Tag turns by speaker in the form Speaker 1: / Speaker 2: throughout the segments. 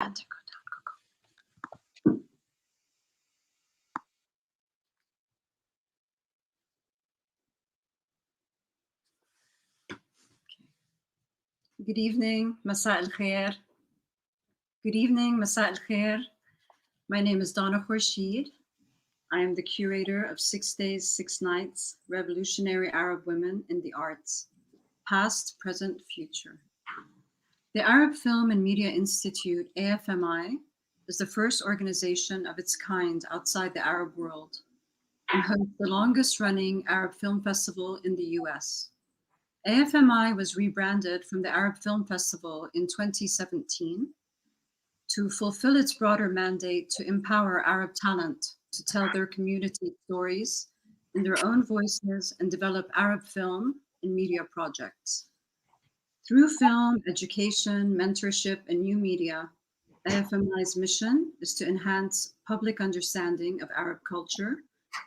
Speaker 1: Good evening, Masa al Khair. Good evening, Masa al Khair. My name is Donna Khurshid. I am the curator of 6 Days, 6 Nights, Revolutionary Arab Women in the Arts, Past, Present, Future. The Arab Film and Media Institute, AFMI, is the first organization of its kind outside the Arab world and hosts the longest running Arab Film Festival in the US. AFMI was rebranded from the Arab Film Festival in 2017 to fulfill its broader mandate to empower Arab talent to tell their community stories in their own voices and develop Arab film and media projects. Through film, education, mentorship, and new media, AFMI's mission is to enhance public understanding of Arab culture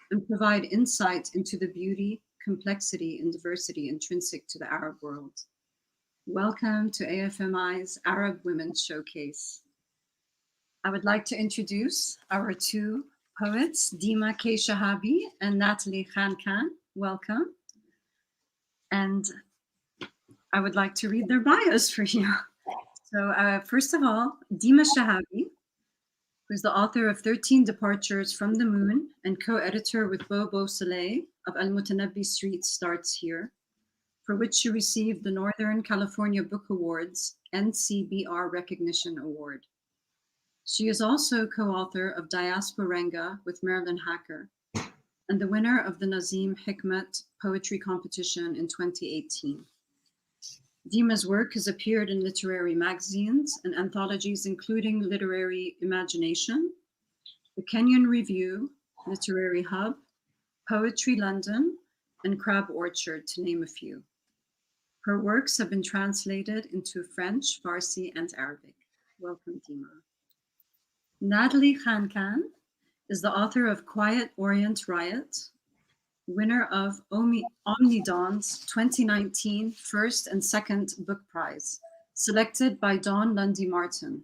Speaker 1: and provide insight into the beauty, complexity, and diversity intrinsic to the Arab world. Welcome to AFMI's Arab Women's Showcase. I would like to introduce our two poets, Deema K. Shehabi and Nathalie Khankan. Welcome. And I would like to read their bios for you. So first of all, Deema Shehabi, who's the author of 13 Departures from the Moon and co-editor with Bobo Soleil of Al-Mutanabbi Street Starts Here, for which she received the Northern California Book Awards NCBR Recognition Award. She is also co-author of Diasporenga with Marilyn Hacker and the winner of the Nazim Hikmat Poetry Competition in 2018. Deema's work has appeared in literary magazines and anthologies including Literary Imagination, the Kenyan Review, Literary Hub, Poetry London, and Crab Orchard, to name a few. Her works have been translated into French, Farsi, and Arabic. Welcome, Deema. Nathalie Khankan is the author of Quiet Orient Riot, winner of Omnidawn's 2019 first and second book prize, selected by Dawn Lundy Martin.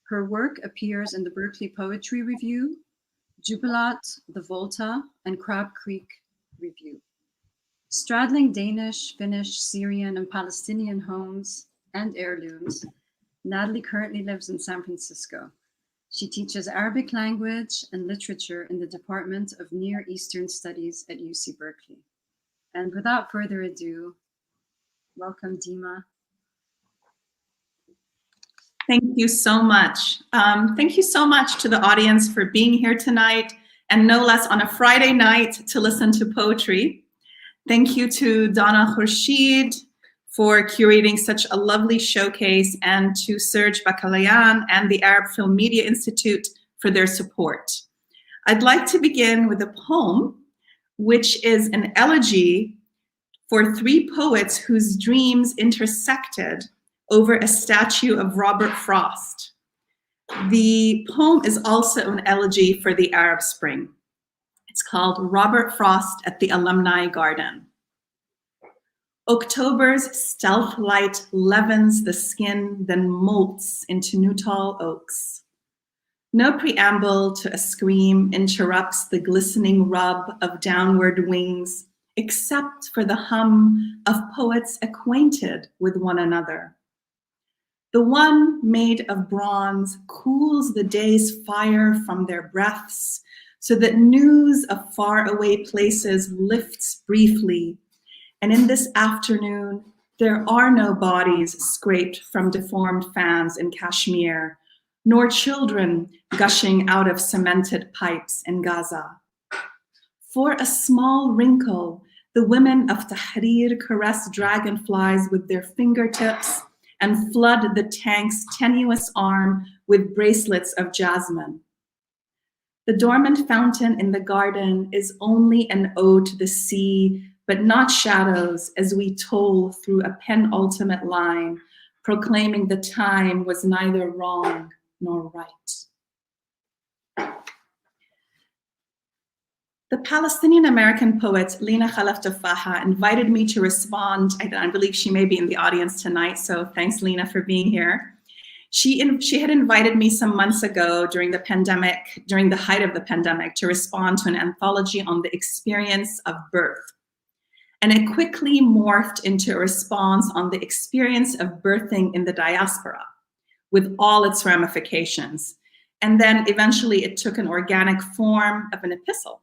Speaker 1: Her work appears in the Berkeley Poetry Review, Jubilat, the Volta, and Crab Creek Review. Straddling Danish, Finnish, Syrian, and Palestinian homes and heirlooms, Nathalie currently lives in San Francisco. She teaches Arabic language and literature in the Department of Near Eastern Studies at UC Berkeley. And without further ado, welcome, Deema.
Speaker 2: Thank you so much. Thank you so much to the audience for being here tonight, and no less on a Friday night to listen to poetry. Thank you to Donna Khurshid for curating such a lovely showcase, and to Serge Bakalayan and the Arab Film Media Institute for their support. I'd like to begin with a poem, which is an elegy for 3 poets whose dreams intersected over a statue of Robert Frost. The poem is also an elegy for the Arab Spring. It's called Robert Frost at the Alumni Garden. October's stealth light leavens the skin, then molts into new tall oaks. No preamble to a scream interrupts the glistening rub of downward wings, except for the hum of poets acquainted with one another. The one made of bronze cools the day's fire from their breaths, so that news of faraway places lifts briefly. And in this afternoon, there are no bodies scraped from deformed fans in Kashmir, nor children gushing out of cemented pipes in Gaza. For a small wrinkle, the women of Tahrir caress dragonflies with their fingertips and flood the tank's tenuous arm with bracelets of jasmine. The dormant fountain in the garden is only an ode to the sea, but not shadows, as we toll through a penultimate line, proclaiming the time was neither wrong nor right. The Palestinian-American poet Lina Khalaf Tafaha invited me to respond. I believe she may be in the audience tonight, so thanks, Lina, for being here. She had invited me some months ago during the height of the pandemic, to respond to an anthology on the experience of birth. And it quickly morphed into a response on the experience of birthing in the diaspora, with all its ramifications. And then eventually it took an organic form of an epistle.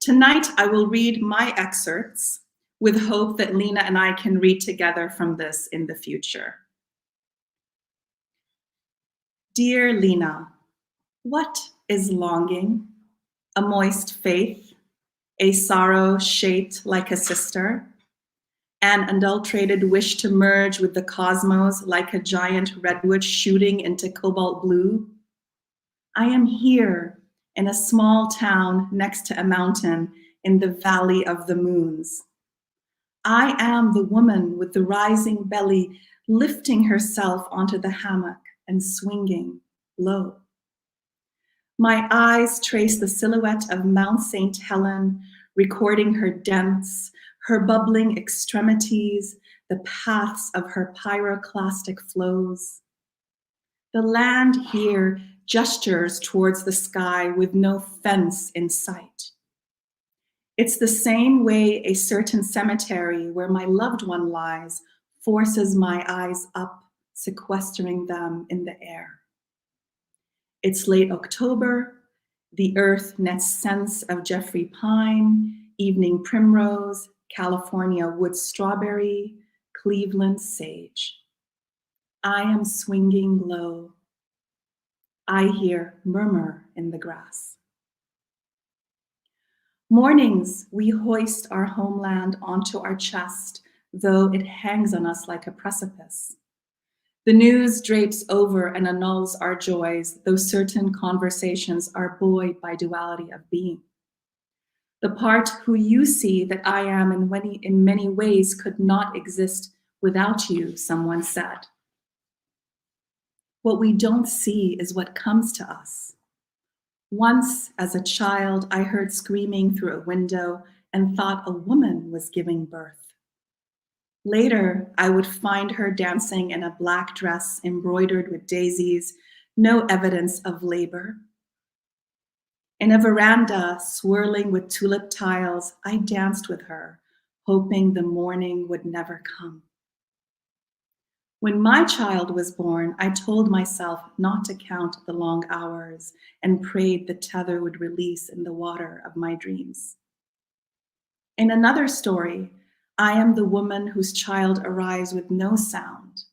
Speaker 2: Tonight, I will read my excerpts with hope that Lena and I can read together from this in the future. Dear Lena, what is longing? A moist faith, a sorrow shaped like a sister, an adulterated wish to merge with the cosmos like a giant redwood shooting into cobalt blue. I am here in a small town next to a mountain in the Valley of the Moons. I am the woman with the rising belly lifting herself onto the hammock and swinging low. My eyes trace the silhouette of Mount St. Helen, recording her dents, her bubbling extremities, the paths of her pyroclastic flows. The land here gestures towards the sky with no fence in sight. It's the same way a certain cemetery where my loved one lies forces my eyes up, sequestering them in the air. It's late October, the earth nets scents of Jeffrey pine, evening primrose, California wood strawberry, Cleveland sage. I am swinging low. I hear murmur in the grass. Mornings, we hoist our homeland onto our chest, though it hangs on us like a precipice. The news drapes over and annuls our joys, though certain conversations are buoyed by duality of being. The part who you see that I am in many ways could not exist without you, someone said. What we don't see is what comes to us. Once, as a child, I heard screaming through a window and thought a woman was giving birth. Later, I would find her dancing in a black dress embroidered with daisies, no evidence of labor. In a veranda swirling with tulip tiles, I danced with her, hoping the morning would never come. When my child was born, I told myself not to count the long hours and prayed the tether would release in the water of my dreams. In another story, I am the woman whose child arrives with no sound,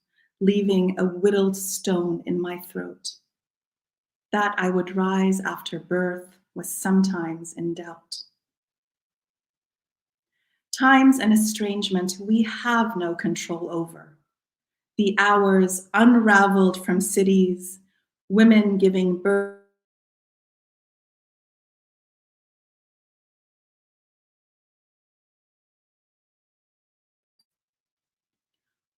Speaker 2: leaving a whittled stone in my throat. That I would rise after birth was sometimes in doubt. Times and estrangement we have no control over. The hours unraveled from cities, women giving birth.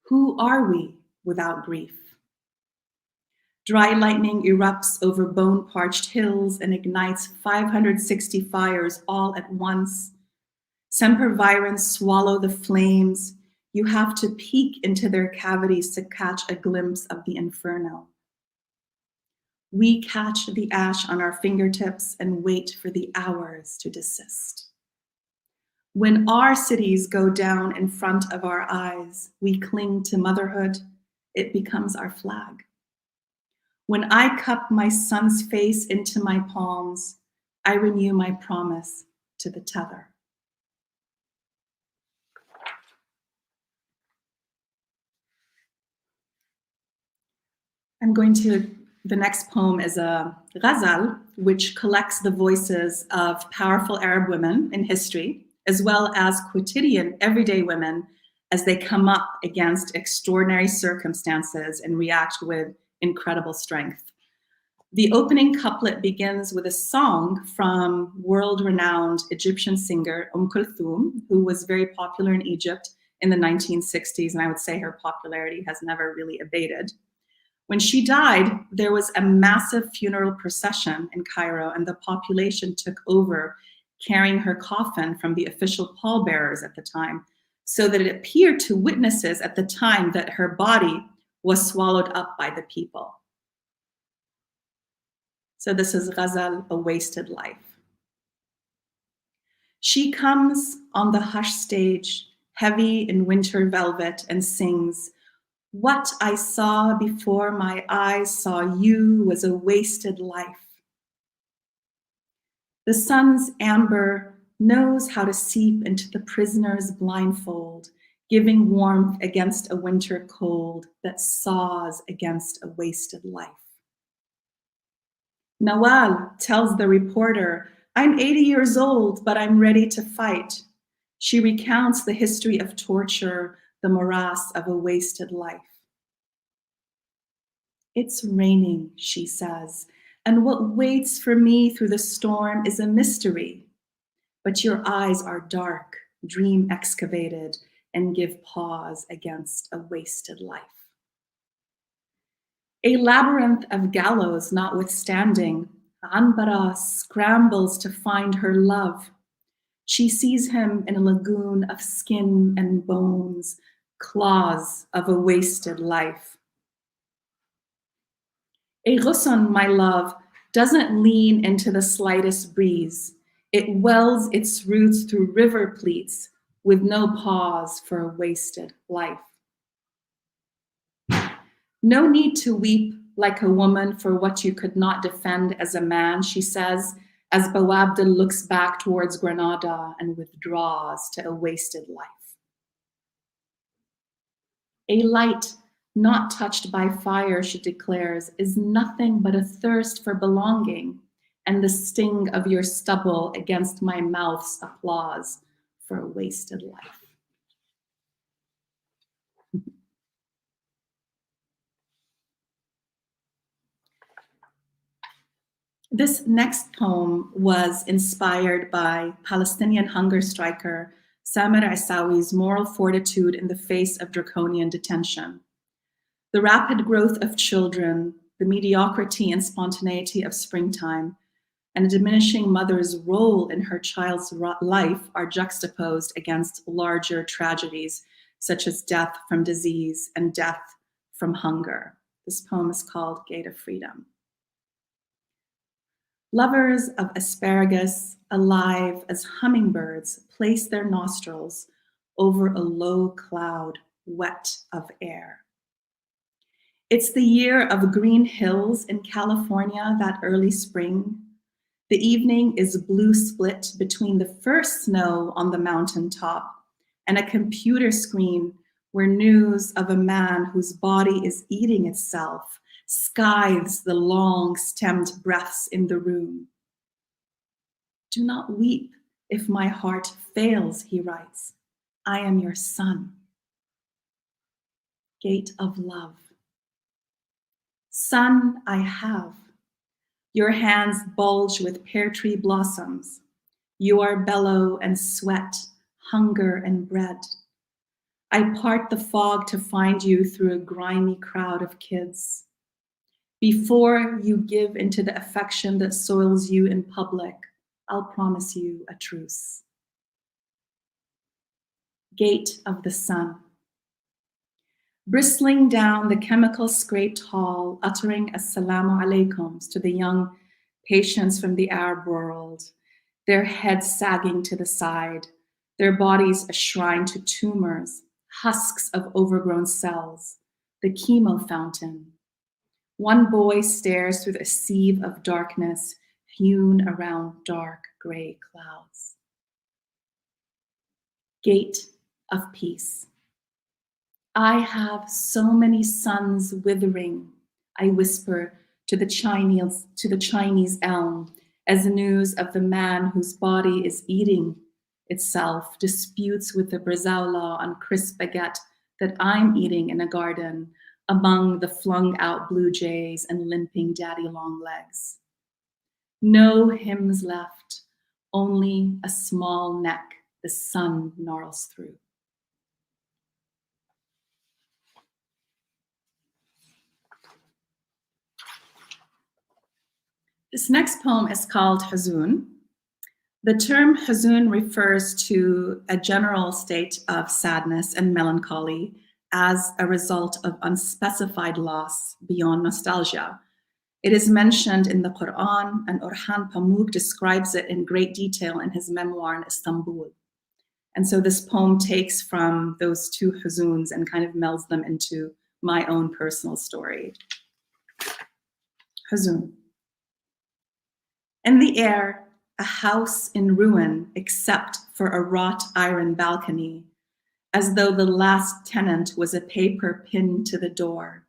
Speaker 2: Who are we without grief? Dry lightning erupts over bone-parched hills and ignites 560 fires all at once. Sempervirens swallow the flames. You have to peek into their cavities to catch a glimpse of the inferno. We catch the ash on our fingertips and wait for the hours to desist. When our cities go down in front of our eyes, we cling to motherhood. It becomes our flag. When I cup my son's face into my palms, I renew my promise to the tether. The next poem is a ghazal, which collects the voices of powerful Arab women in history, as well as quotidian, everyday women as they come up against extraordinary circumstances and react with incredible strength. The opening couplet begins with a song from world-renowned Egyptian singer Kulthum, who was very popular in Egypt in the 1960s, and I would say her popularity has never really abated. When she died, there was a massive funeral procession in Cairo, and the population took over, carrying her coffin from the official pallbearers at the time, so that it appeared to witnesses at the time that her body was swallowed up by the people. So this is Ghazal, A Wasted Life. She comes on the hush stage, heavy in winter velvet, and sings, "What I saw before my eyes saw you was a wasted life." The sun's amber knows how to seep into the prisoner's blindfold, giving warmth against a winter cold that saws against a wasted life. Nawal tells the reporter, "I'm 80 years old, but I'm ready to fight." She recounts the history of torture, the morass of a wasted life. "It's raining," she says, "and what waits for me through the storm is a mystery. But your eyes are dark, dream excavated, and give pause against a wasted life." A labyrinth of gallows notwithstanding, Anbara scrambles to find her love. She sees him in a lagoon of skin and bones, claws of a wasted life. A ghusn, my love, doesn't lean into the slightest breeze. It wells its roots through river pleats with no pause for a wasted life. No need to weep like a woman for what you could not defend as a man, she says, as Bawabda looks back towards Granada and withdraws to a wasted life. A light not touched by fire, she declares, is nothing but a thirst for belonging and the sting of your stubble against my mouth's applause for a wasted life. This next poem was inspired by Palestinian hunger striker Samer Issawi's moral fortitude in the face of draconian detention. The rapid growth of children, the mediocrity and spontaneity of springtime, and a diminishing mother's role in her child's life are juxtaposed against larger tragedies, such as death from disease and death from hunger. This poem is called Gate of Freedom. Lovers of asparagus, alive as hummingbirds, place their nostrils over a low cloud, wet of air. It's the year of green hills in California that early spring. The evening is blue split between the first snow on the mountaintop and a computer screen where news of a man whose body is eating itself scythes the long-stemmed breaths in the room. "Do not weep if my heart fails," he writes. "I am your son." Gate of love. Son, I have. Your hands bulge with pear tree blossoms. You are bellow and sweat, hunger and bread. I part the fog to find you through a grimy crowd of kids. Before you give into the affection that soils you in public, I'll promise you a truce. Gate of the sun. Bristling down the chemical-scraped hall, uttering assalamu alaikums to the young patients from the Arab world, their heads sagging to the side, their bodies a shrine to tumors, husks of overgrown cells, the chemo fountain. One boy stares through a sieve of darkness hewn around dark gray clouds. Gate of peace. I have so many suns withering, I whisper to the Chinese elm as news of the man whose body is eating itself disputes with the Brazoula on crisp baguette that I'm eating in a garden among the flung out blue jays and limping daddy long legs. No hymns left, only a small neck the sun gnarls through. This next poem is called Hazun. The term Hazun refers to a general state of sadness and melancholy as a result of unspecified loss beyond nostalgia, It is mentioned in the Quran, and Orhan Pamuk describes it in great detail in his memoir in Istanbul. And so this poem takes from those two huzuns and kind of melds them into my own personal story. Huzun. In the air, a house in ruin except for a wrought iron balcony, as though the last tenant was a paper pinned to the door,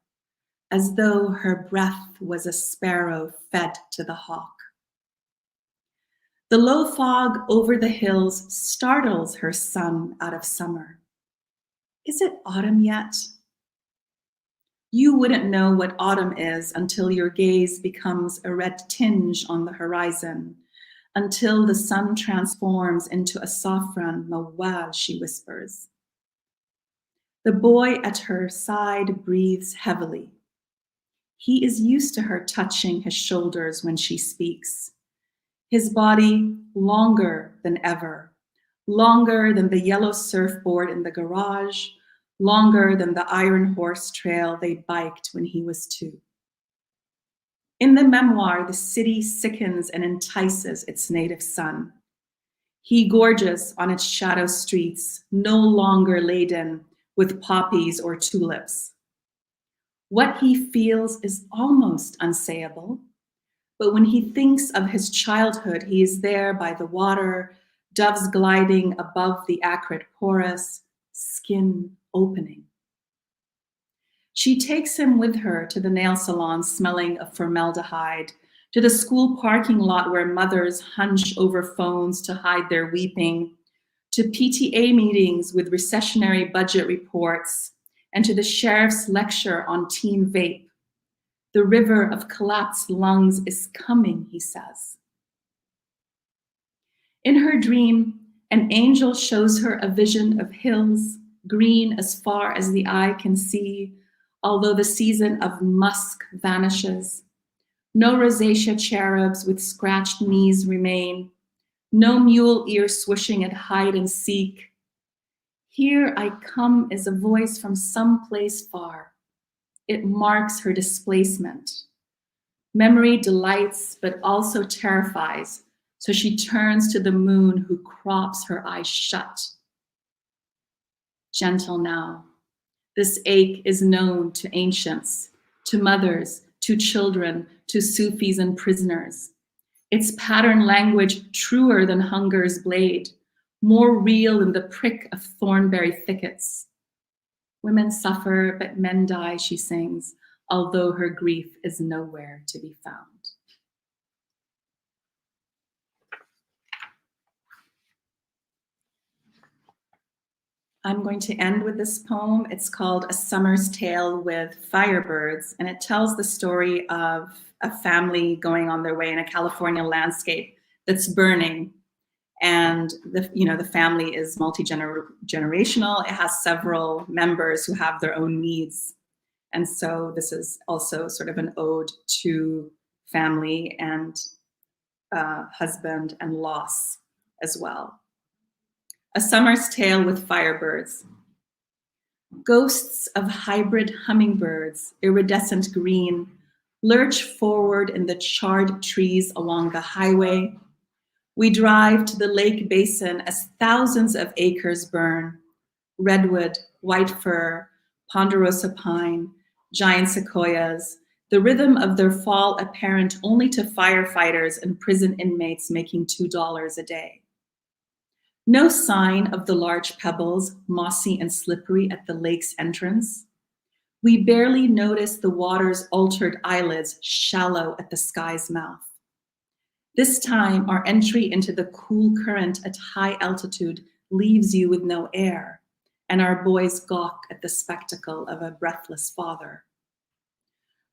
Speaker 2: as though her breath was a sparrow fed to the hawk. The low fog over the hills startles her son out of summer. Is it autumn yet? You wouldn't know what autumn is until your gaze becomes a red tinge on the horizon, until the sun transforms into a saffron mawal, she whispers. The boy at her side breathes heavily. He is used to her touching his shoulders when she speaks. His body longer than ever, longer than the yellow surfboard in the garage, longer than the iron horse trail they biked when he was 2. In the memoir, the city sickens and entices its native son. He gorges on its shadow streets, no longer laden with poppies or tulips. What he feels is almost unsayable, but when he thinks of his childhood, he is there by the water, doves gliding above the acrid porous, skin opening. She takes him with her to the nail salon smelling of formaldehyde, to the school parking lot where mothers hunch over phones to hide their weeping, to PTA meetings with recessionary budget reports, and to the sheriff's lecture on teen vape. The river of collapsed lungs is coming, he says. In her dream, an angel shows her a vision of hills, green as far as the eye can see, although the season of musk vanishes. No rosacea cherubs with scratched knees remain. No mule ear swishing at hide and seek. Here I come is a voice from someplace far. It marks her displacement. Memory delights, but also terrifies, so she turns to the moon who crops her eyes shut. Gentle now. This ache is known to ancients, to mothers, to children, to Sufis and prisoners. Its pattern language truer than hunger's blade, more real than the prick of thornberry thickets. Women suffer, but men die, she sings, although her grief is nowhere to be found. I'm going to end with this poem. It's called A Summer's Tale with Firebirds, and it tells the story of a family going on their way in a California landscape that's burning. And the family is multi-generational. It has several members who have their own needs. And so this is also sort of an ode to family and husband and loss as well. A Summer's Tale with Firebirds. Ghosts of hybrid hummingbirds, iridescent green, lurch forward in the charred trees along the highway. We drive to the lake basin as thousands of acres burn. Redwood, white fir, ponderosa pine, giant sequoias, the rhythm of their fall apparent only to firefighters and prison inmates making $2 a day. No sign of the large pebbles, mossy and slippery at the lake's entrance. We barely notice the water's altered eyelids shallow at the sky's mouth. This time, our entry into the cool current at high altitude leaves you with no air, and our boys gawk at the spectacle of a breathless father.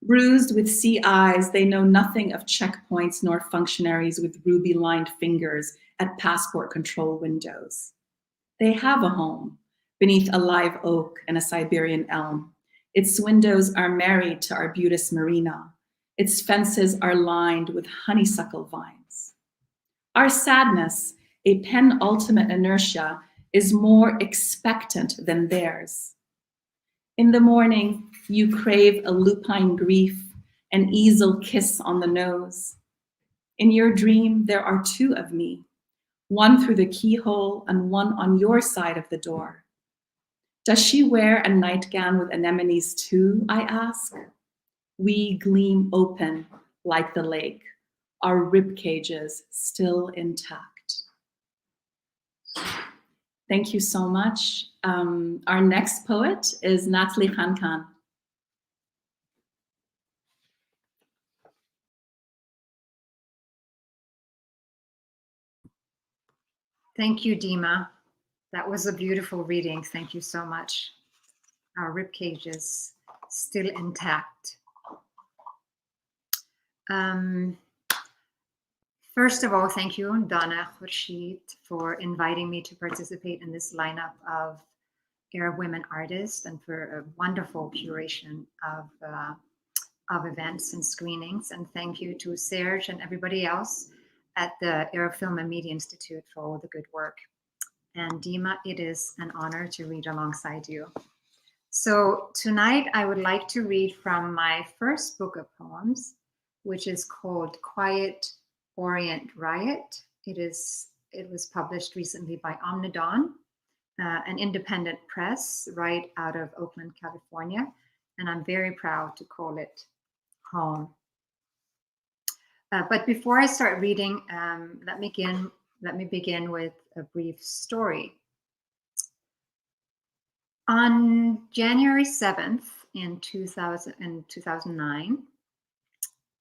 Speaker 2: Bruised with sea eyes, they know nothing of checkpoints nor functionaries with ruby-lined fingers at passport control windows. They have a home beneath a live oak and a Siberian elm. Its windows are married to Arbutus marina. Its fences are lined with honeysuckle vines. Our sadness, a penultimate inertia, is more expectant than theirs. In the morning, you crave a lupine grief, an easel kiss on the nose. In your dream, there are two of me, one through the keyhole and one on your side of the door. Does she wear a nightgown with anemones too, I ask? We gleam open like the lake, our rib cages still intact. Thank you so much. Our next poet is Nathalie Khankan.
Speaker 3: Thank you, Deema. That was a beautiful reading. Thank you so much. Our ribcage is still intact. First of all, thank you, Donna Khurshid, for inviting me to participate in this lineup of Arab women artists and for a wonderful curation of events and screenings. And thank you to Serge and everybody else at the Arab Film and Media Institute for all the good work. And Deema, it is an honor to read alongside you. So tonight I would like to read from my first book of poems, which is called Quiet Orient Riot. It was published recently by Omnidon, an independent press right out of Oakland, California. And I'm very proud to call it home. But before I start reading, let me begin with a brief story. On January 7th in 2009,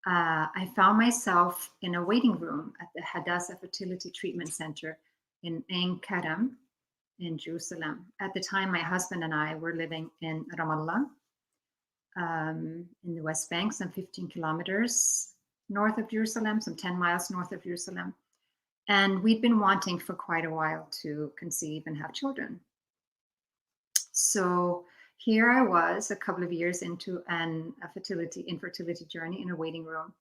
Speaker 3: I found myself in a waiting room at the Hadassah Fertility Treatment Center in Ain Karam in Jerusalem. At the time, my husband and I were living in Ramallah, in the West Bank, some 15 kilometers north of Jerusalem, some 10 miles north of Jerusalem. And we'd been wanting for quite a while to conceive and have children. So here I was a couple of years into an infertility journey in a waiting room.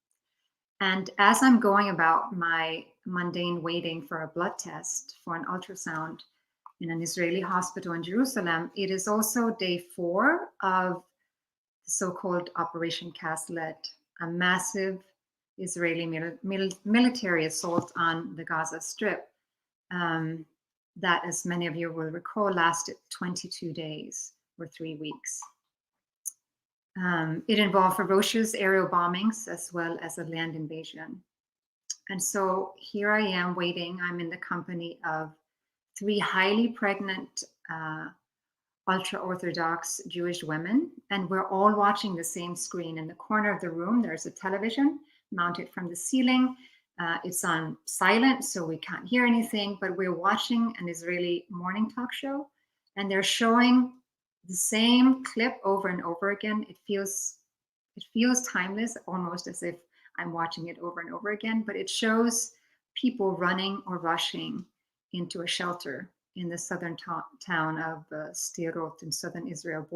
Speaker 3: And as I'm going about my mundane waiting for a blood test for an ultrasound in an Israeli hospital in Jerusalem, it is also day 4 of the so-called Operation Kaslet, a massive Israeli military assault on the Gaza Strip that, as many of you will recall, lasted 22 days or 3 weeks. It involved ferocious aerial bombings as well as a land invasion. And so here I am waiting. I'm in the company of 3 highly pregnant ultra-Orthodox Jewish women, and we're all watching the same screen. In the corner of the room, there's a television mounted from the ceiling. It's on silent, so we can't hear anything, but we're watching an Israeli morning talk show, and they're showing the same clip over and over again. It feels timeless, almost as if I'm watching it over and over again, but it shows people running or rushing into a shelter in the southern town of Sderot in southern Israel,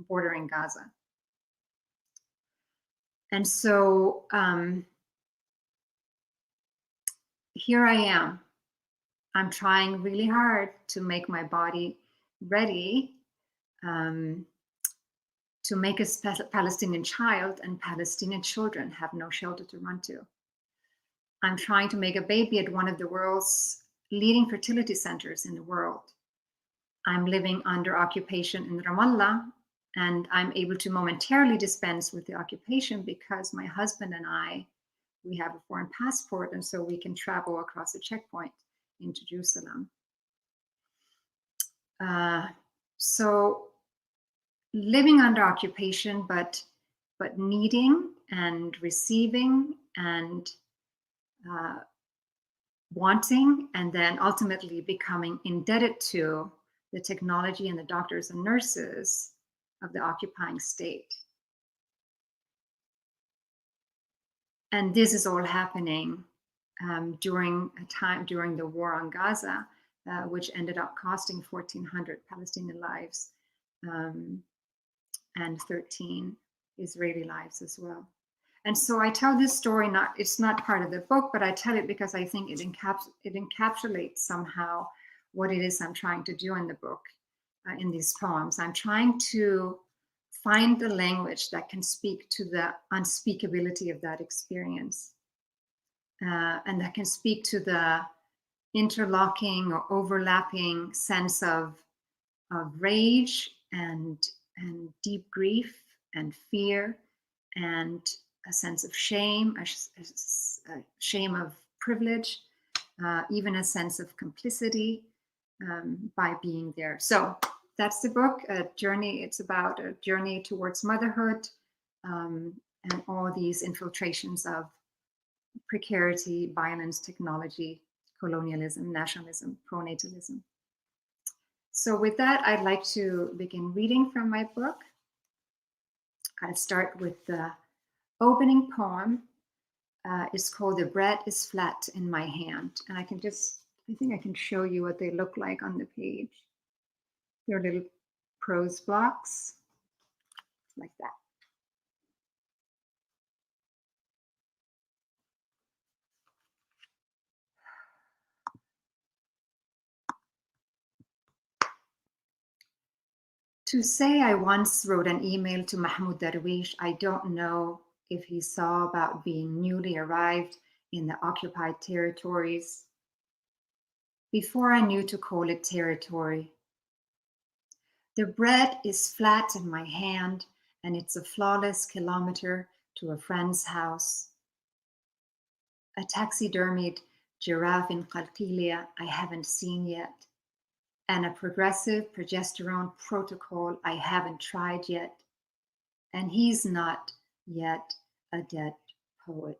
Speaker 3: bordering Gaza. And so here I am. I'm trying really hard to make my body ready to make a Palestinian child, and Palestinian children have no shelter to run to. I'm trying to make a baby at one of the world's leading fertility centers in the world. I'm living under occupation in Ramallah, and I'm able to momentarily dispense with the occupation because my husband and I, we have a foreign passport, and so we can travel across a checkpoint into Jerusalem. So living under occupation, but needing and receiving and wanting, and then ultimately becoming indebted to the technology and the doctors and nurses of the occupying state. And this is all happening during the war on Gaza, which ended up costing 1,400 Palestinian lives and 13 Israeli lives as well. And so I tell this story, it's not part of the book, but I tell it because I think it encapsulates somehow what it is I'm trying to do in the book, in these poems. I'm trying to find the language that can speak to the unspeakability of that experience, and that can speak to the interlocking or overlapping sense of rage and deep grief and fear and a sense of shame, a shame of privilege, even a sense of complicity by being there. So that's the book, a journey. It's about a journey towards motherhood and all these infiltrations of precarity, violence, technology, colonialism, nationalism, pronatalism. So with that, I'd like to begin reading from my book. I'll start with the opening poem. It's called "The Bread is Flat in My Hand." And I think I can show you what they look like on the page. They're little prose blocks, like that. To say I once wrote an email to Mahmoud Darwish, I don't know if he saw about being newly arrived in the occupied territories before I knew to call it territory. The bread is flat in my hand, and it's a flawless kilometer to a friend's house. A taxidermied giraffe in Qalqilia I haven't seen yet, and a progressive progesterone protocol I haven't tried yet, and he's not yet a dead poet.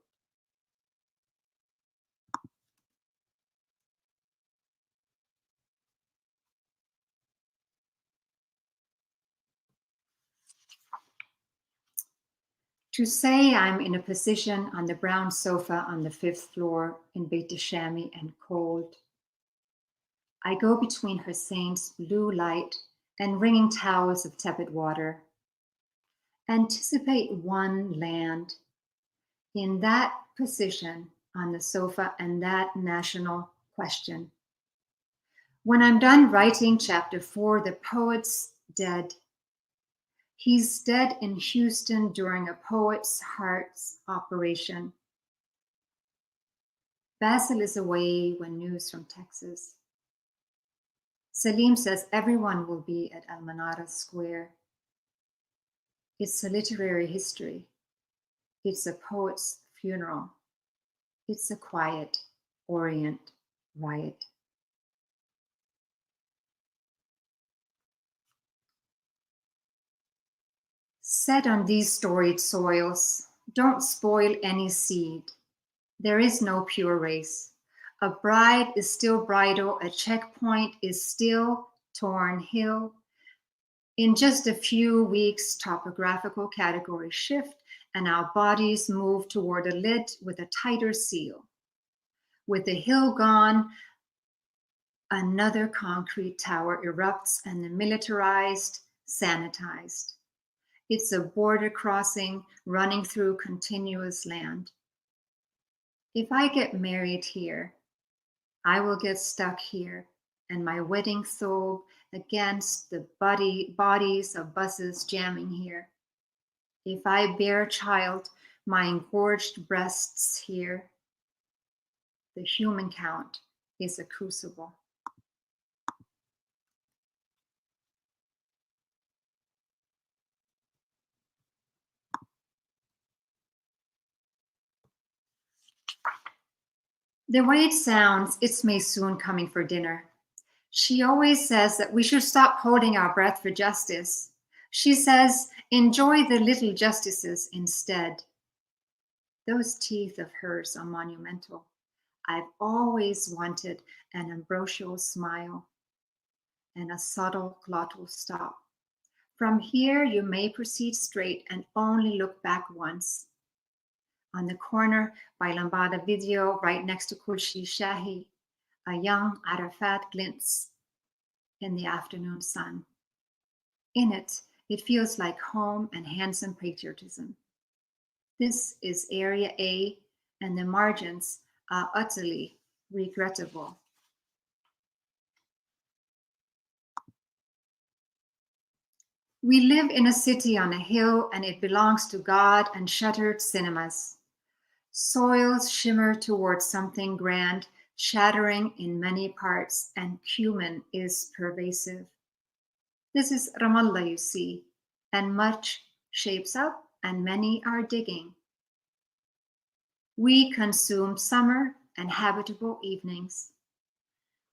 Speaker 3: To say I'm in a position on the brown sofa on the 5th floor in Beit Shami and cold. I go between Hussein's blue light and wringing towels of tepid water. Anticipate one land in that position on the sofa and that national question. When I'm done writing chapter 4, the poet's dead. He's dead in Houston during a poet's heart's operation. Basil is away when news from Texas. Salim says everyone will be at Almanara Square. It's a literary history. It's a poet's funeral. It's a quiet Orient riot. Set on these storied soils, don't spoil any seed. There is no pure race. A bride is still bridal, a checkpoint is still torn hill. In just a few weeks, topographical categories shift and our bodies move toward a lid with a tighter seal. With the hill gone, another concrete tower erupts and the militarized, sanitized. It's a border crossing running through continuous land. If I get married here, I will get stuck here and my wedding thobe against the bodies of buses jamming here. If I bear a child, my engorged breasts here. The human count is a crucible. The way it sounds, it's Maysoon coming for dinner. She always says that we should stop holding our breath for justice. She says, enjoy the little justices instead. Those teeth of hers are monumental. I've always wanted an ambrosial smile and a subtle glottal stop. From here, you may proceed straight and only look back once. On the corner by Lambada Video, right next to Kulshi Shahi, a young Arafat glints in the afternoon sun. In it, it feels like home and handsome patriotism. This is Area A, and the margins are utterly regrettable. We live in a city on a hill, and it belongs to God and shuttered cinemas. Soils shimmer towards something grand, shattering in many parts, and cumin is pervasive. This is Ramallah, you see, and much shapes up, and many are digging. We consume summer and habitable evenings.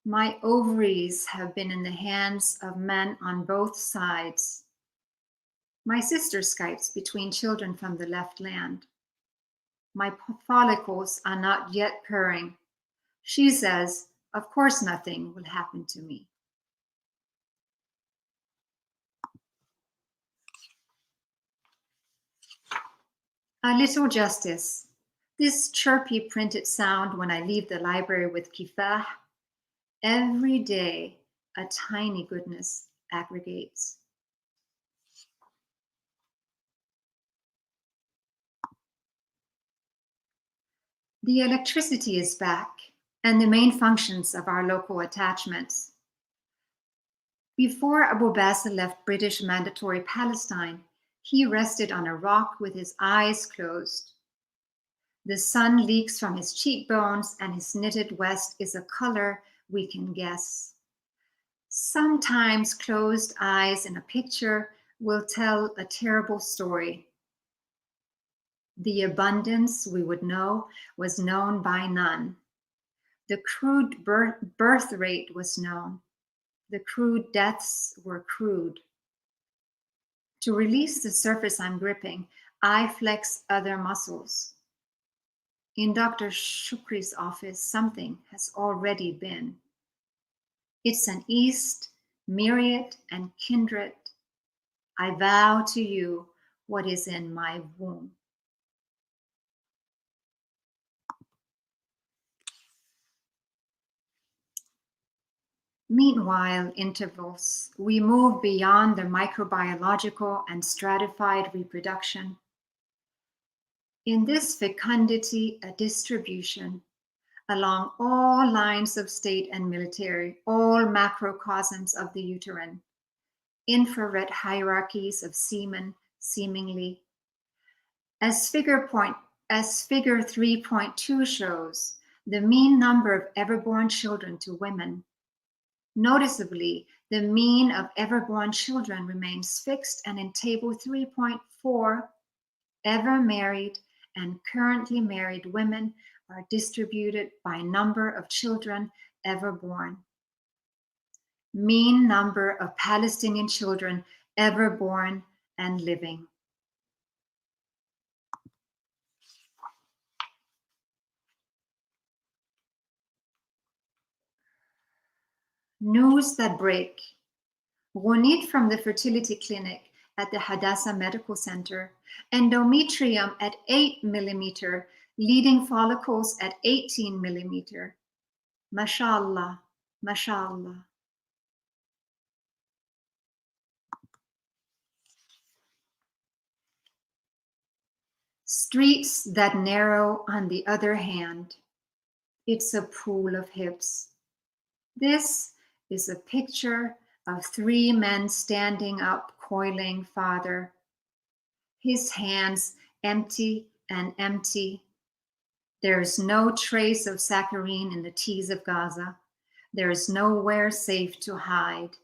Speaker 3: My ovaries have been in the hands of men on both sides. My sister Skypes between children from the left land. My follicles are not yet purring. She says, of course nothing will happen to me. A little justice. This chirpy printed sound when I leave the library with kifah. Every day, a tiny goodness aggregates. The electricity is back, and the main functions of our local attachments. Before Abu Basel left British Mandatory Palestine, he rested on a rock with his eyes closed. The sun leaks from his cheekbones, and his knitted vest is a color we can guess. Sometimes closed eyes in a picture will tell a terrible story. The abundance we would know was known by none. The crude birth rate was known. The crude deaths were crude. To release the surface I'm gripping, I flex other muscles. In Dr. Shukri's office, something has already been. It's an east, myriad, and kindred. I vow to you what is in my womb. Meanwhile, intervals, we move beyond the microbiological and stratified reproduction. In this fecundity, a distribution along all lines of state and military, all macrocosms of the uterine, infrared hierarchies of semen, seemingly. As figure 3.2 shows, the mean number of ever-born children to women. Noticeably, the mean of ever-born children remains fixed, and in table 3.4, ever married and currently married women are distributed by number of children ever born. Mean number of Palestinian children ever born and living. News that break. Ronit from the fertility clinic at the Hadassah Medical Center, endometrium at 8 millimeter, leading follicles at 18 millimeter. Mashallah, mashallah. Streets that narrow on the other hand. It's a pool of hips. This is a picture of 3 men standing up, coiling father. His hands empty and empty. There is no trace of saccharine in the teas of Gaza. There is nowhere safe to hide.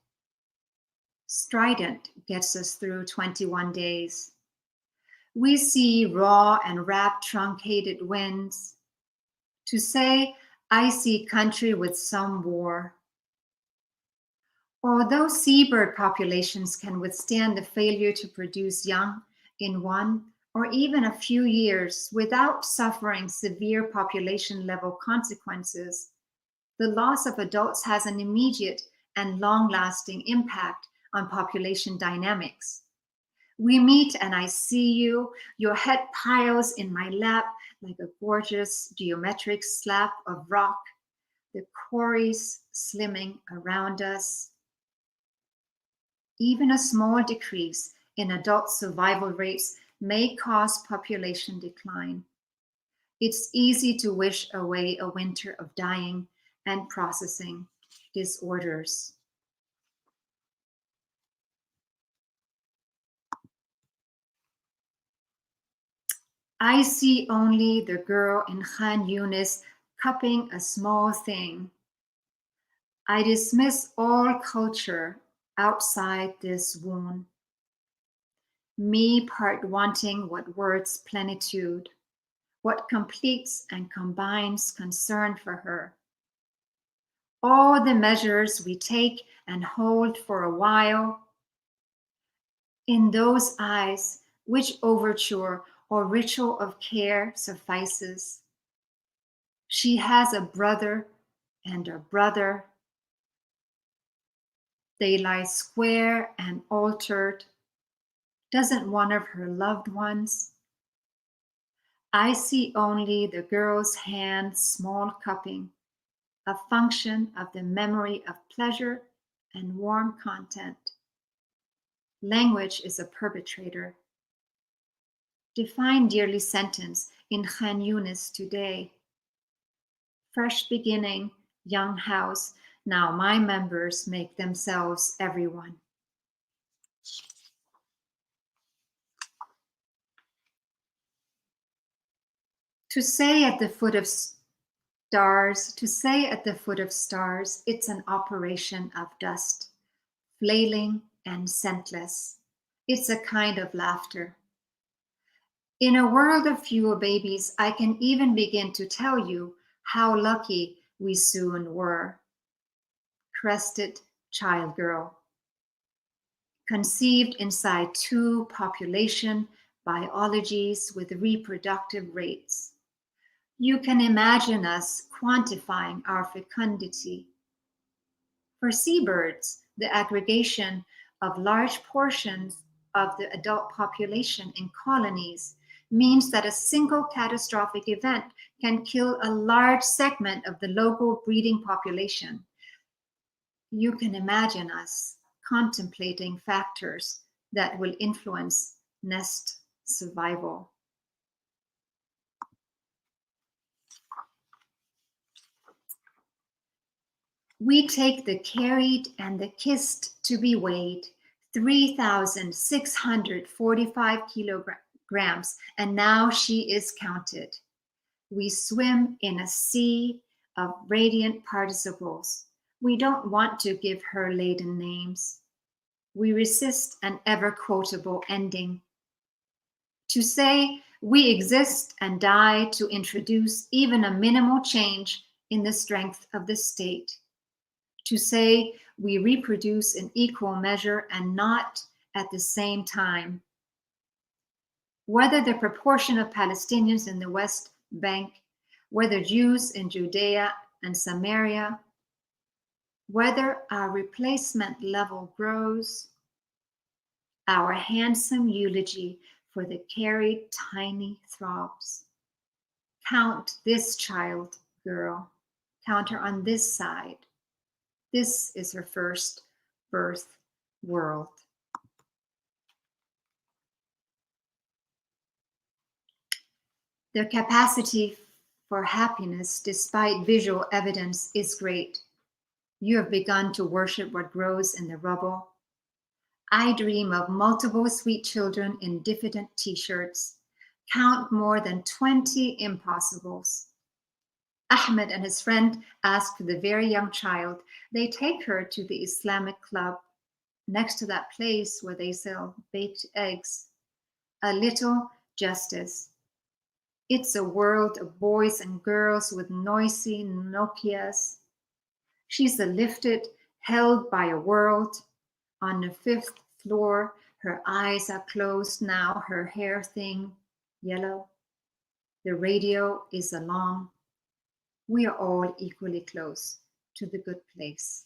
Speaker 3: Strident gets us through 21 days. We see raw and wrapped truncated winds. To say, I see country with some war. Although seabird populations can withstand the failure to produce young in 1 or even a few years without suffering severe population level consequences, the loss of adults has an immediate and long-lasting impact on population dynamics. We meet and I see you, your head piles in my lap like a gorgeous geometric slab of rock, the quarries slimming around us. Even a small decrease in adult survival rates may cause population decline. It's easy to wish away a winter of dying and processing disorders. I see only the girl in Khan Yunis cupping a small thing. I dismiss all culture outside this wound. Me part wanting what words plenitude, what completes and combines concern for her. All the measures we take and hold for a while, in those eyes, which overture or ritual of care suffices. She has a brother and a brother. They lie square and altered. Doesn't one of her loved ones? I see only the girl's hand small cupping, a function of the memory of pleasure and warm content. Language is a perpetrator. Define dearly sentence in Khan Yunis today. Fresh beginning, young house, now my members make themselves everyone. To say at the foot of stars, it's an operation of dust, flailing and scentless. It's a kind of laughter. In a world of fewer babies, I can even begin to tell you how lucky we soon were. Crested child girl. Conceived inside two population biologies with reproductive rates. You can imagine us quantifying our fecundity. For seabirds, the aggregation of large portions of the adult population in colonies means that a single catastrophic event can kill a large segment of the local breeding population. You can imagine us contemplating factors that will influence nest survival. We take the carried and the kissed to be weighed, 3,645 kilograms, and now she is counted. We swim in a sea of radiant participles. We don't want to give her laden names. We resist an ever-quotable ending. To say we exist and die to introduce even a minimal change in the strength of the state. To say we reproduce in equal measure and not at the same time. Whether the proportion of Palestinians in the West Bank, whether Jews in Judea and Samaria, whether our replacement level grows, our handsome eulogy for the carried tiny throbs. Count this child, girl. Count her on this side. This is her first birth world. Their capacity for happiness, despite visual evidence, is great. You have begun to worship what grows in the rubble. I dream of multiple sweet children in diffident t-shirts. Count more than 20 impossibles. Ahmed and his friend ask for the very young child. They take her to the Islamic club next to that place where they sell baked eggs. A little justice. It's a world of boys and girls with noisy Nokias. She's the lifted, held by a world. On the 5th floor, her eyes are closed now, her hair thin, yellow. The radio is along. We are all equally close to the good place.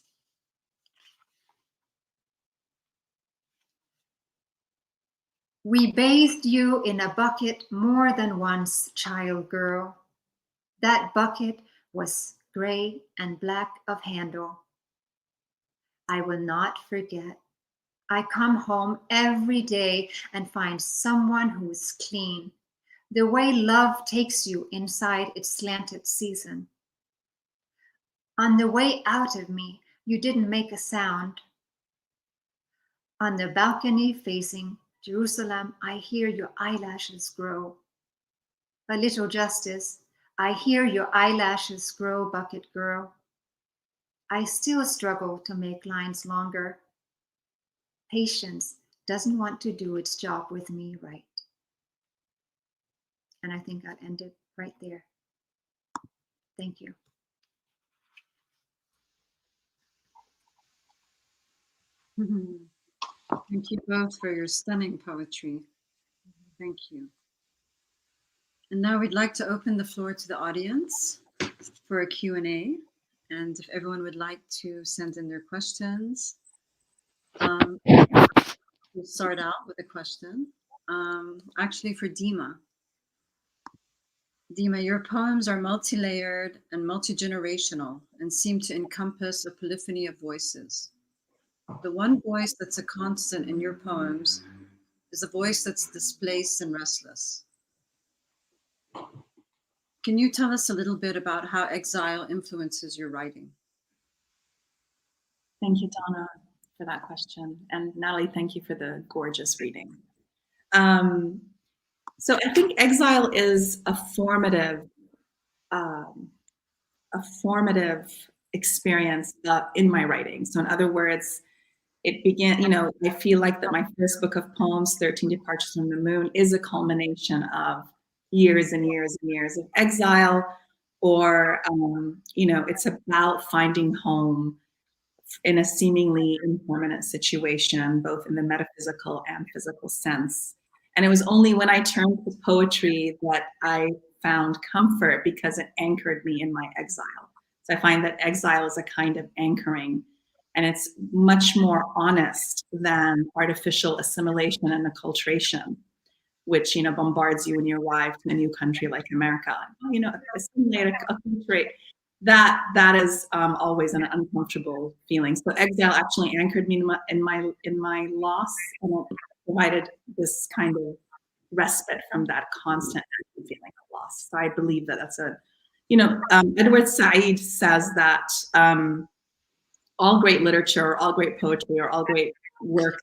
Speaker 3: We bathed you in a bucket more than once, child girl. That bucket was gray and black of handle. I will not forget. I come home every day and find someone who is clean, the way love takes you inside its slanted season. On the way out of me, you didn't make a sound. On the balcony facing Jerusalem, I hear your eyelashes grow. a little justice. I hear your eyelashes grow, bucket girl. I still struggle to make lines longer. Patience doesn't want to do its job with me right. And I think I'll end it right there. Thank you.
Speaker 1: Thank you both for your stunning poetry. Thank you. And now we'd like to open the floor to the audience for a Q&A. And if everyone would like to send in their questions, we'll start out with a question. Actually for Deema. Deema, your poems are multi-layered and multi-generational and seem to encompass a polyphony of voices. The one voice that's a constant in your poems is a voice that's displaced and restless. Can you tell us a little bit about how exile influences your writing?
Speaker 2: Thank you, Donna, for that question. And Nathalie, thank you for the gorgeous reading. So I think exile is a formative experience in my writing. So in other words, it began, I feel like that my first book of poems, 13 Departures from the Moon, is a culmination of years and years and years of exile, or, it's about finding home in a seemingly impermanent situation, both in the metaphysical and physical sense. And it was only when I turned to poetry that I found comfort, because it anchored me in my exile. So I find that exile is a kind of anchoring, and it's much more honest than artificial assimilation and acculturation, which, bombards you when you arrive to a new country like America. Assimilate, acculturate. That is always an uncomfortable feeling. So exile actually anchored me in my loss, and it provided this kind of respite from that constant feeling of loss. So I believe that that's Edward Said says that all great literature, or all great poetry, or all great work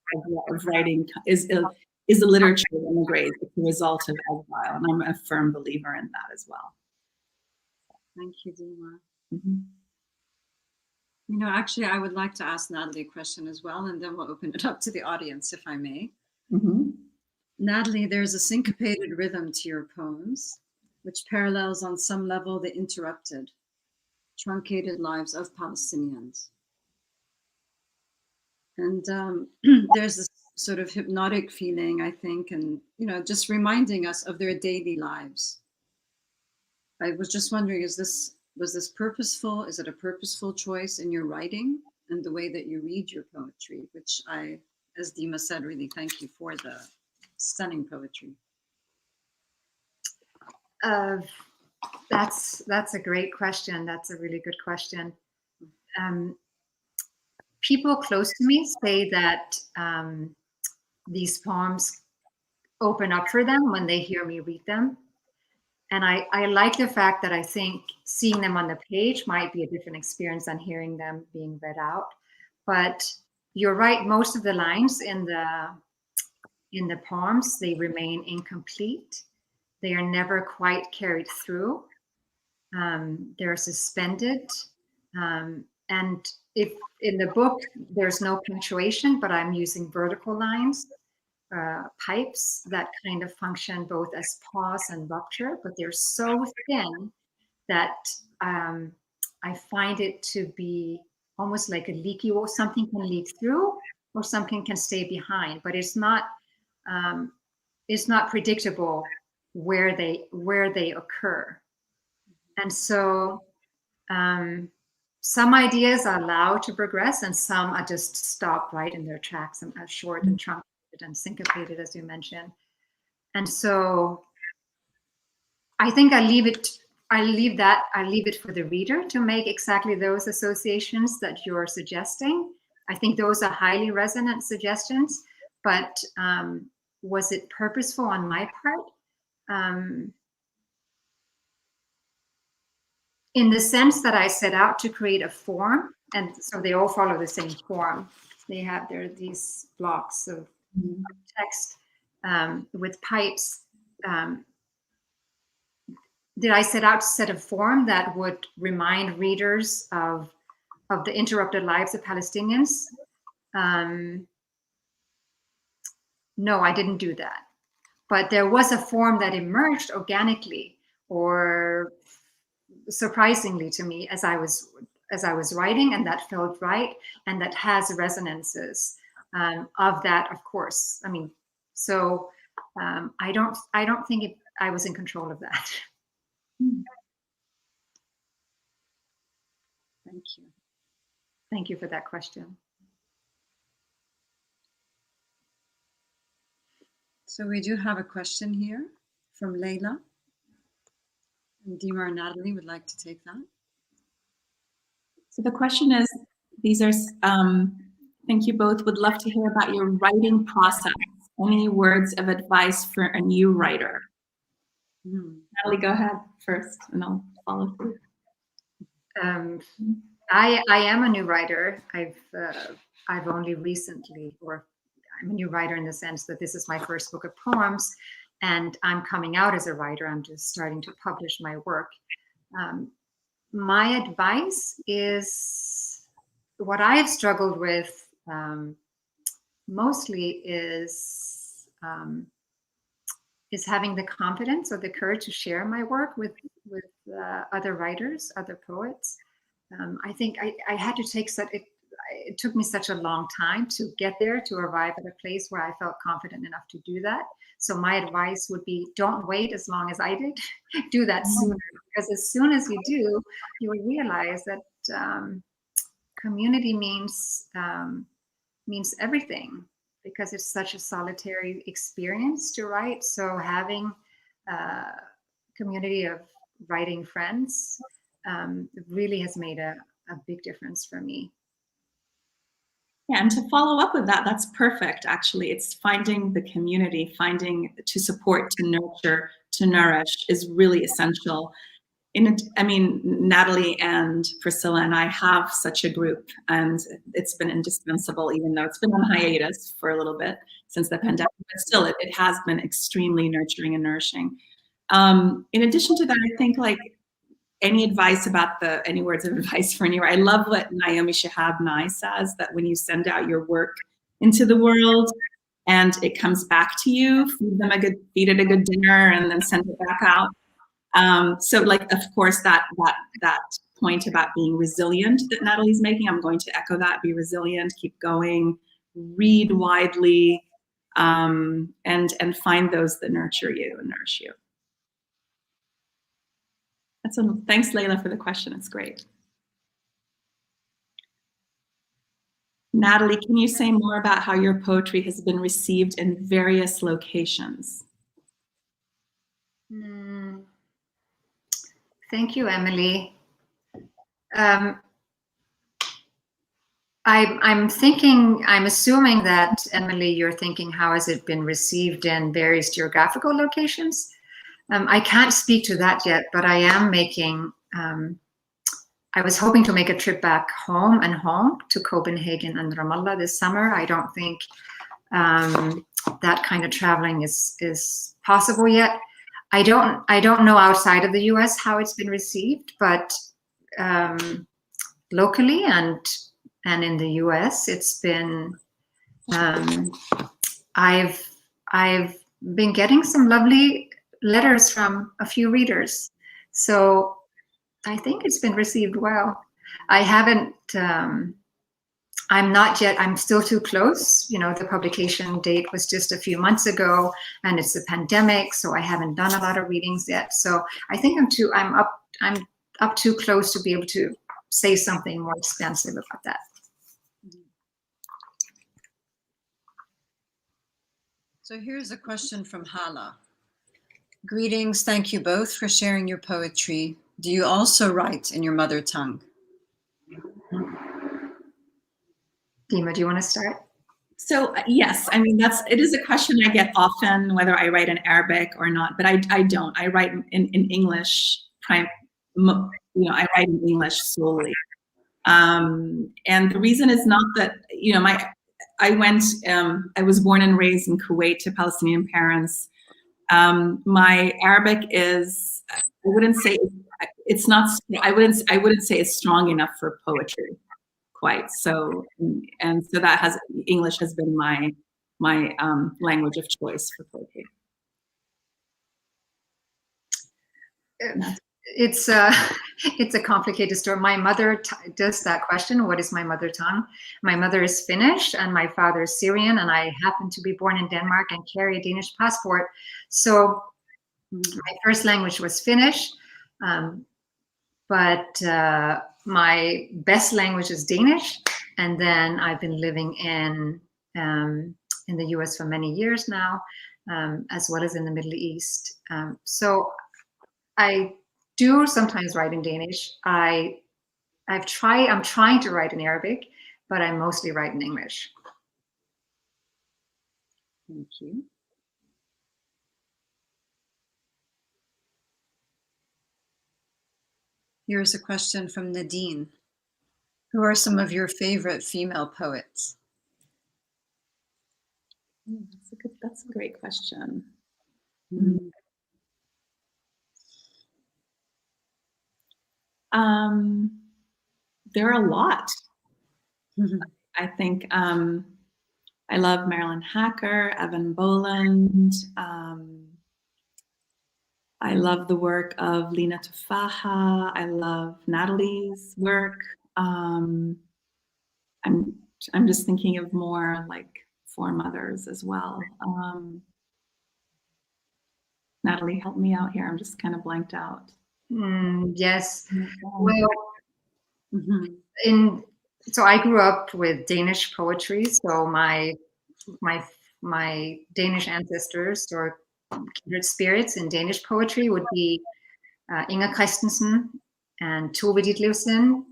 Speaker 2: of writing is a literature that immigrates. It's a result of exile, and I'm a firm believer in that as well.
Speaker 1: Thank you, Deema.
Speaker 2: Mm-hmm.
Speaker 1: Actually, I would like to ask Nathalie a question as well, and then we'll open it up to the audience, if I may.
Speaker 2: Mm-hmm.
Speaker 1: Nathalie, there's a syncopated rhythm to your poems, which parallels on some level the interrupted, truncated lives of Palestinians. And there's this sort of hypnotic feeling, I think, and, just reminding us of their daily lives. I was just wondering, was this purposeful? Is it a purposeful choice in your writing and the way that you read your poetry, which I, as Deema said, really thank you for the stunning poetry.
Speaker 3: That's a great question. That's a really good question. People close to me say that these poems open up for them when they hear me read them. And I like the fact that I think seeing them on the page might be a different experience than hearing them being read out. But you're right, most of the lines in the poems, they remain incomplete. They are never quite carried through. They're suspended. And if in the book, there's no punctuation, but I'm using vertical lines, pipes that kind of function both as pause and rupture, but they're so thin that I find it to be almost like a leaky wall. Something can leak through or something can stay behind, but it's not predictable where they occur. And so some ideas are allowed to progress and some are just stopped right in their tracks and are short and truncated and syncopated, as you mentioned. And so I think I leave it for the reader to make exactly those associations that you're suggesting. I think those are highly resonant suggestions, but was it purposeful on my part? In the sense that I set out to create a form, and so they all follow the same form. There are these blocks of text with pipes. did I set out to set a form that would remind readers of the interrupted lives of Palestinians? No, I didn't do that. But there was a form that emerged organically or surprisingly to me as I was writing, and that felt right, and that has resonances of that, of course. I mean, so I don't think I was in control of that.
Speaker 1: Thank you.
Speaker 3: Thank you for that question.
Speaker 1: So we do have a question here from Layla. And Deema or Nathalie would like to take that.
Speaker 2: So the question is, thank you both, would love to hear about your writing process. Any words of advice for a new writer? Nathalie, go ahead first and I'll follow through.
Speaker 3: I am a new writer. I've only recently, or I'm a new writer in the sense that this is my first book of poems, and I'm coming out as a writer. I'm just starting to publish my work. My advice is, what I've struggled with mostly is having the confidence or the courage to share my work with other writers, other poets. I think I had to take it took me such a long time to get there, to arrive at a place where I felt confident enough to do that. So my advice would be, don't wait as long as I did. Do that sooner, because as soon as you do, you will realize that community means everything, because it's such a solitary experience to write. So having a community of writing friends really has made a big difference for me.
Speaker 2: Yeah, and to follow up with that, that's perfect, actually. It's finding the community, finding to support, to nurture, to nourish is really essential. I mean, Nathalie and Priscilla and I have such a group, and it's been indispensable, even though it's been on hiatus for a little bit since the pandemic, but still it has been extremely nurturing and nourishing. In addition to that, I think like any advice about any words of advice for anywhere. I love what Naomi Shehabi says, that when you send out your work into the world and it comes back to you, feed it a good dinner and then send it back out. So like, of course, that point about being resilient that Nathalie's making, I'm going to echo that, be resilient, keep going, read widely, and find those that nurture you and nourish you. Thanks, Layla, for the question. It's great. Nathalie, can you say more about how your poetry has been received in various locations?
Speaker 3: Thank you, Emily. I'm assuming that, Emily, you're thinking, how has it been received in various geographical locations? I can't speak to that yet, but I am making, I was hoping to make a trip back home to Copenhagen and Ramallah this summer. I don't think that kind of traveling is possible yet. I don't know outside of the US how it's been received, but locally and in the US, it's been, I've been getting some lovely letters from a few readers. So I think it's been received well. I haven't, I'm not yet, I'm still too close. You know, the publication date was just a few months ago and it's a pandemic, so I haven't done a lot of readings yet. So I think I'm up too close to be able to say something more expansive about that.
Speaker 1: So here's a question from Hala. Greetings, thank you both for sharing your poetry. Do you also write in your mother tongue?
Speaker 3: Deema, do you want to start?
Speaker 2: So yes, I mean, it is a question I get often, whether I write in Arabic or not, but I don't. I write in English, I write in English solely. And the reason is not that, you know, I was born and raised in Kuwait to Palestinian parents. My Arabic is, I wouldn't say it's not, I wouldn't say it's strong enough for poetry quite. So, and so that has, English has been my language of choice for poetry.
Speaker 3: It's a complicated story. My mother does that question, what is my mother tongue? My mother is Finnish and my father is Syrian, and I happen to be born in Denmark and carry a Danish passport. So my first language was Finnish, but my best language is Danish. And then I've been living in the US for many years now, as well as in the Middle East. So I do sometimes write in Danish. I'm trying to write in Arabic, but I mostly write in English.
Speaker 1: Thank you. Here's a question from Nadine. Who are some of your favorite female poets?
Speaker 2: That's a great question. There are a lot. I think I love Marilyn Hacker, Evan Boland. I love the work of Lina Tufaha. I love Nathalie's work. I'm just thinking of more like foremothers as well. Nathalie, help me out here. I'm just kind of blanked out.
Speaker 3: Yes. Well, so I grew up with Danish poetry. So my Danish ancestors or kindred spirits in Danish poetry would be Inger Christensen and Tove Ditlevsen,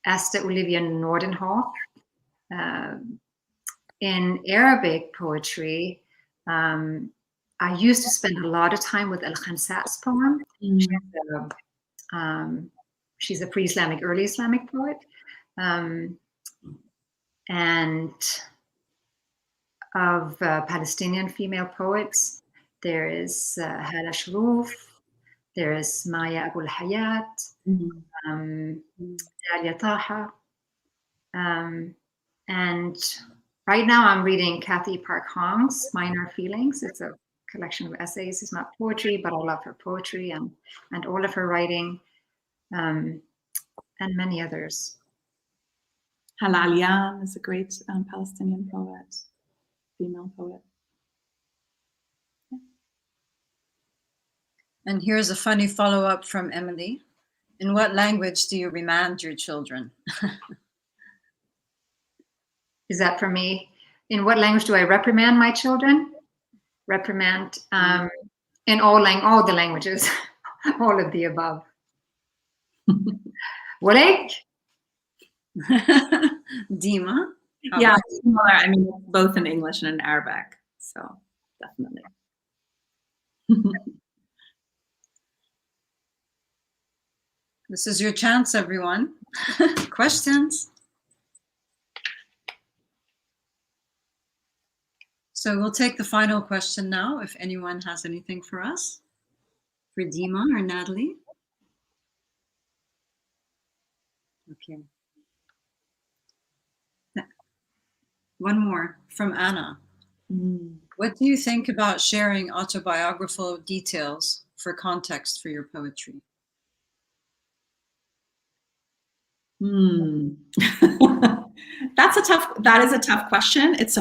Speaker 3: Asta Olivia Nordenhof. In Arabic poetry, I used to spend a lot of time with Al-Khansat's poem. She's a pre-Islamic, early Islamic poet. And of Palestinian female poets, there is Hala Shrouf, there is Maya Abul Hayat, Dalia Taha. And right now I'm reading Kathy Park Hong's Minor Feelings. It's a collection of essays. It's not poetry, but I love her poetry and all of her writing, and many others.
Speaker 2: Hala Alian is a great Palestinian poet, female poet.
Speaker 1: And here's a funny follow-up from Emily. In what language do you remand your children?
Speaker 3: Is that for me? In what language do I reprimand my children? Reprimand in all the languages, all of the above. Walek?
Speaker 1: Deema?
Speaker 2: Yeah, similar. I mean, both in English and in Arabic, so definitely.
Speaker 1: This is your chance, everyone. Questions? So we'll take the final question now, if anyone has anything for us. For Deema or Nathalie? Okay. One more from Anna. What do you think about sharing autobiographical details for context for your poetry?
Speaker 2: That is a tough question. It's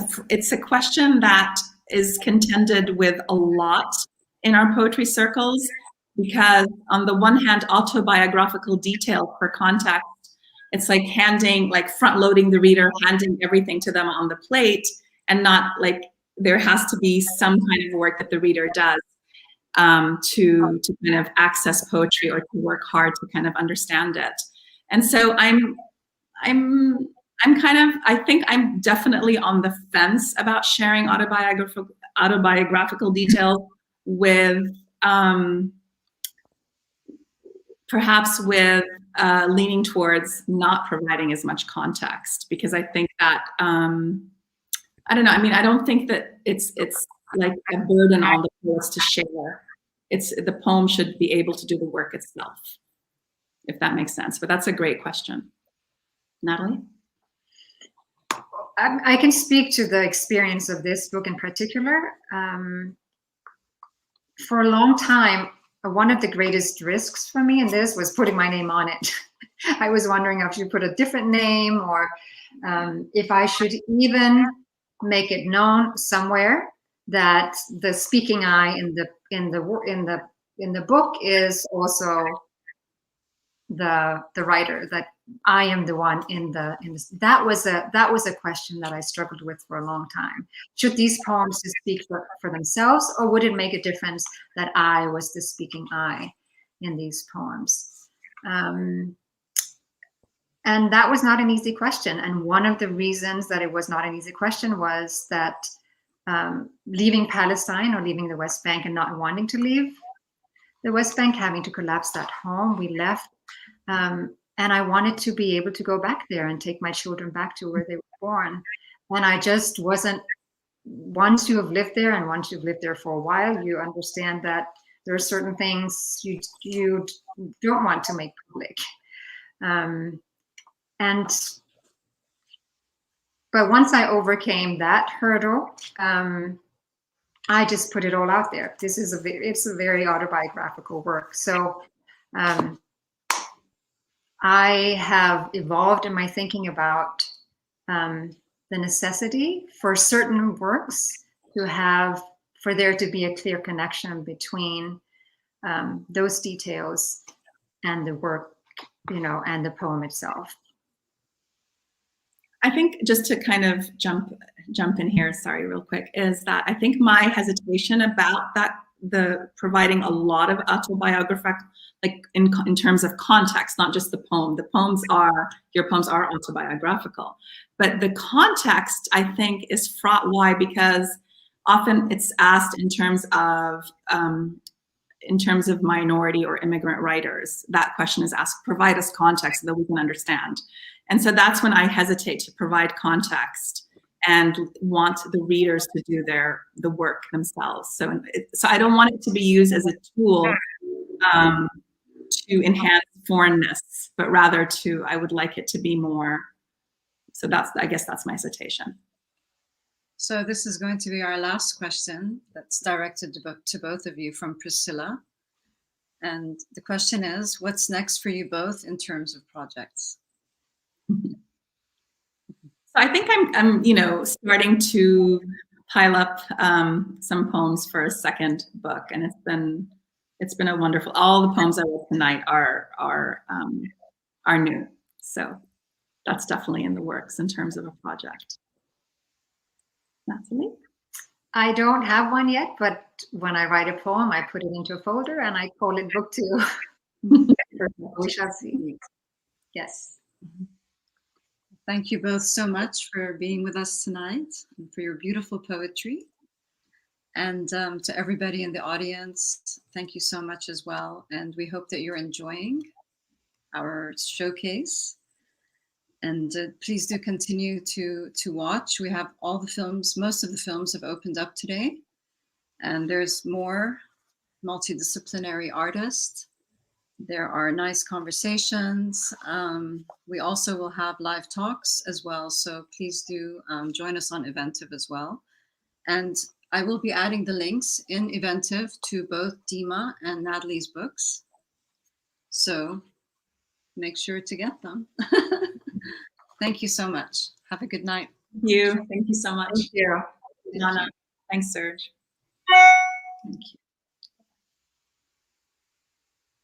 Speaker 2: a question that is contended with a lot in our poetry circles, because on the one hand, autobiographical detail for context, it's like front loading the reader, handing everything to them on the plate, and not like there has to be some kind of work that the reader does to kind of access poetry or to work hard to kind of understand it. And so I think I'm definitely on the fence about sharing autobiographical details with perhaps with leaning towards not providing as much context, because I think that I don't know. I mean, I don't think that it's like a burden on the poets to share. The poem should be able to do the work itself, if that makes sense. But that's a great question. Nathalie?
Speaker 3: I can speak to the experience of this book in particular. For a long time, one of the greatest risks for me in this was putting my name on it. I was wondering if I should put a different name, or if I should even make it known somewhere that the speaking I in the book is also the writer, that I am the one in this. That was a question that I struggled with for a long time. Should these poems just speak for themselves, or would it make a difference that I was the speaking I in these poems? And that was not an easy question. And one of the reasons that it was not an easy question was that leaving Palestine, or leaving the West Bank and not wanting to leave the West Bank, having to collapse that home, we left. And I wanted to be able to go back there and take my children back to where they were born. And I just wasn't, once you have lived there, and once you've lived there for a while, you understand that there are certain things you don't want to make public. But once I overcame that hurdle, I just put it all out there. It's a very autobiographical work. So I have evolved in my thinking about the necessity for certain works for there to be a clear connection between those details and the work, and the poem itself.
Speaker 2: I think, just to kind of jump in here, sorry, real quick, is that I think my hesitation about the providing a lot of autobiographical, like in terms of context, not just the poem. Your poems are autobiographical, but the context, I think, is fraught. Why? Because often it's asked in terms of minority or immigrant writers. That question is asked, provide us context so that we can understand. And so that's when I hesitate to provide context and want the readers to do the work themselves. So I don't want it to be used as a tool to enhance foreignness, but rather I would like it to be more. So I guess that's my citation.
Speaker 1: So this is going to be our last question that's directed to both of you, from Priscilla. And the question is, what's next for you both in terms of projects?
Speaker 2: So I think I'm starting to pile up some poems for a second book, and it's been a wonderful. All the poems I wrote tonight are new, so that's definitely in the works in terms of a project. Nathalie?
Speaker 3: I don't have one yet, but when I write a poem, I put it into a folder and I call it book 2. We shall see. Yes.
Speaker 1: Thank you both so much for being with us tonight and for your beautiful poetry. And to everybody in the audience, thank you so much as well. And we hope that you're enjoying our showcase. And please do continue to watch. We have all the films, most of the films have opened up today. And there's more multidisciplinary artists. There are nice conversations. We also will have live talks as well. So please do join us on Eventive as well. And I will be adding the links in Eventive to both Deema and Nathalie's books. So make sure to get them. Thank you so much. Have a good night.
Speaker 2: Thank you. Thank you so much.
Speaker 3: Thank you.
Speaker 2: Donna. Thanks, Serge.
Speaker 1: Thank you.